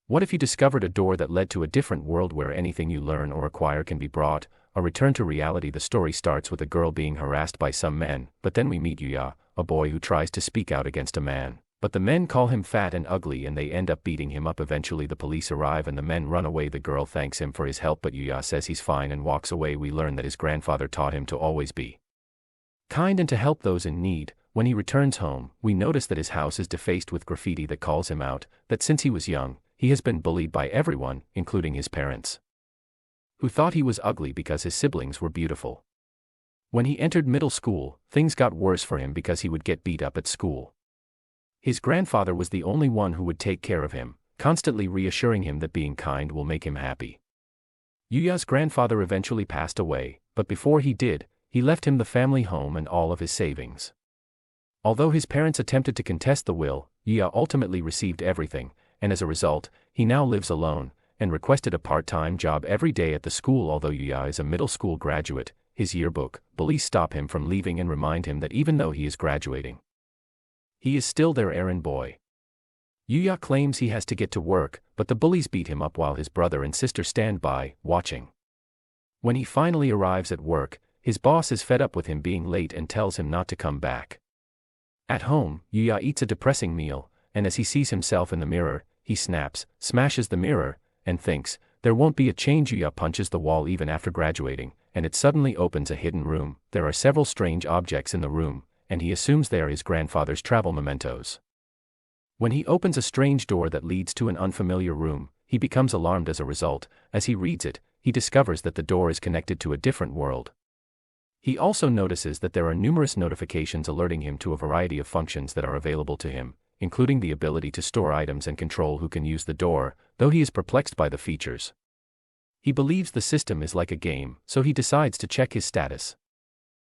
What if you discovered a door that led to a different world where anything you learn or acquire can be brought? A return to reality. The story starts with a girl being harassed by some men, but then we meet Yuya, a boy who tries to speak out against a man. But the men call him fat and ugly and they end up beating him up. Eventually the police arrive and the men run away. The girl thanks him for his help but Yuya says he's fine and walks away. We learn that his grandfather taught him to always be kind and to help those in need. When he returns home, we notice that his house is defaced with graffiti that calls him out, that since he was young, he has been bullied by everyone, including his parents, who thought he was ugly because his siblings were beautiful. When he entered middle school, things got worse for him because he would get beat up at school. His grandfather was the only one who would take care of him, constantly reassuring him that being kind will make him happy. Yuya's grandfather eventually passed away, but before he did, he left him the family home and all of his savings. Although his parents attempted to contest the will, Yuya ultimately received everything, and as a result, he now lives alone, and requested a part-time job every day at the school. Although Yuya is a middle school graduate, his yearbook, bullies stop him from leaving and remind him that even though he is graduating, he is still their errand boy. Yuya claims he has to get to work, but the bullies beat him up while his brother and sister stand by, watching. When he finally arrives at work, his boss is fed up with him being late and tells him not to come back. At home, Yuya eats a depressing meal, and as he sees himself in the mirror, he snaps, smashes the mirror, and thinks, there won't be a change. Yuya punches the wall even after graduating, and it suddenly opens a hidden room. There are several strange objects in the room, and he assumes they are his grandfather's travel mementos. When he opens a strange door that leads to an unfamiliar room, he becomes alarmed as a result. As he reads it, he discovers that the door is connected to a different world. He also notices that there are numerous notifications alerting him to a variety of functions that are available to him, including the ability to store items and control who can use the door, though he is perplexed by the features. He believes the system is like a game, so he decides to check his status.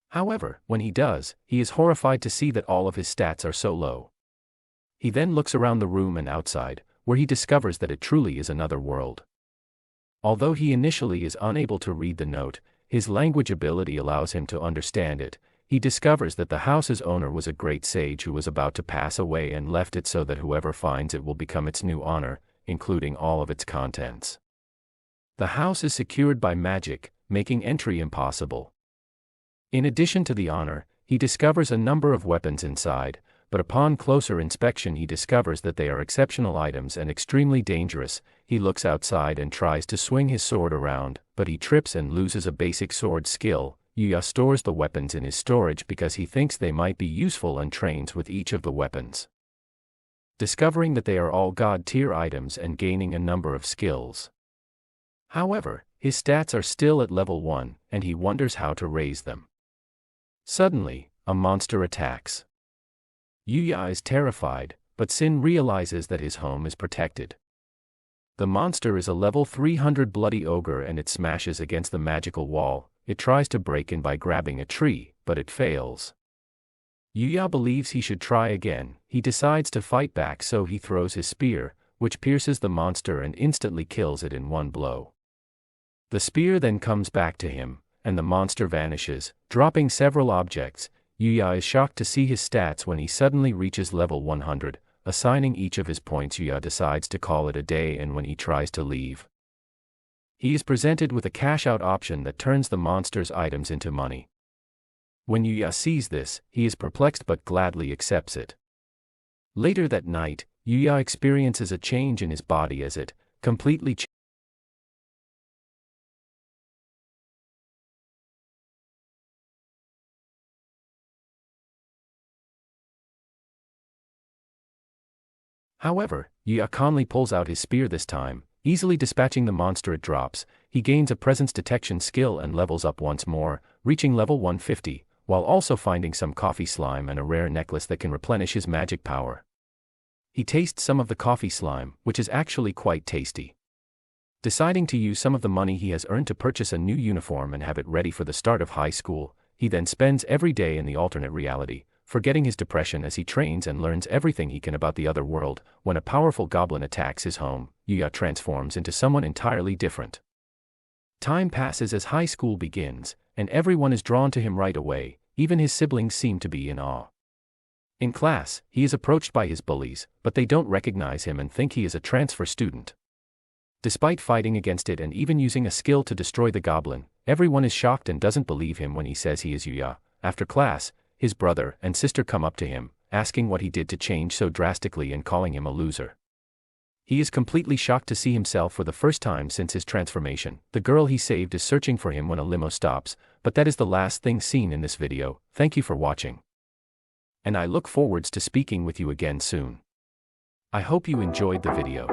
However, when he does, he is horrified to see that all of his stats are so low. He then looks around the room and outside, where he discovers that it truly is another world. Although he initially is unable to read the note, his language ability allows him to understand it. He discovers that the house's owner was a great sage who was about to pass away and left it so that whoever finds it will become its new honor, including all of its contents. The house is secured by magic, making entry impossible. In addition to the honor, he discovers a number of weapons inside, but upon closer inspection he discovers that they are exceptional items and extremely dangerous. He looks outside and tries to swing his sword around, but he trips and loses a basic sword skill. Yuya stores the weapons in his storage because he thinks they might be useful and trains with each of the weapons, discovering that they are all god-tier items and gaining a number of skills. However, his stats are still at level 1, and he wonders how to raise them. Suddenly, a monster attacks. Yuya is terrified, but Sin realizes that his home is protected. The monster is a level 300 bloody ogre and it smashes against the magical wall. It tries to break in by grabbing a tree, but it fails. Yuya believes he should try again. He decides to fight back, so he throws his spear, which pierces the monster and instantly kills it in one blow. The spear then comes back to him, and the monster vanishes, dropping several objects. Yuya is shocked to see his stats when he suddenly reaches level 100, assigning each of his points. Yuya decides to call it a day, and when he tries to leave, he is presented with a cash-out option that turns the monster's items into money. When Yuya sees this, he is perplexed but gladly accepts it. Later that night, Yuya experiences a change in his body as it completely changes. However, Yuya calmly pulls out his spear this time, easily dispatching the monster it drops. He gains a presence detection skill and levels up once more, reaching level 150, while also finding some coffee slime and a rare necklace that can replenish his magic power. He tastes some of the coffee slime, which is actually quite tasty. Deciding to use some of the money he has earned to purchase a new uniform and have it ready for the start of high school, he then spends every day in the alternate reality, forgetting his depression as he trains and learns everything he can about the other world. When a powerful goblin attacks his home, Yuya transforms into someone entirely different. Time passes as high school begins, and everyone is drawn to him right away. Even his siblings seem to be in awe. In class, he is approached by his bullies, but they don't recognize him and think he is a transfer student. Despite fighting against it and even using a skill to destroy the goblin, everyone is shocked and doesn't believe him when he says he is Yuya. After class, his brother and sister come up to him, asking what he did to change so drastically and calling him a loser. He is completely shocked to see himself for the first time since his transformation. The girl he saved is searching for him when a limo stops, but that is the last thing seen in this video. Thank you for watching. And I look forwards to speaking with you again soon. I hope you enjoyed the video.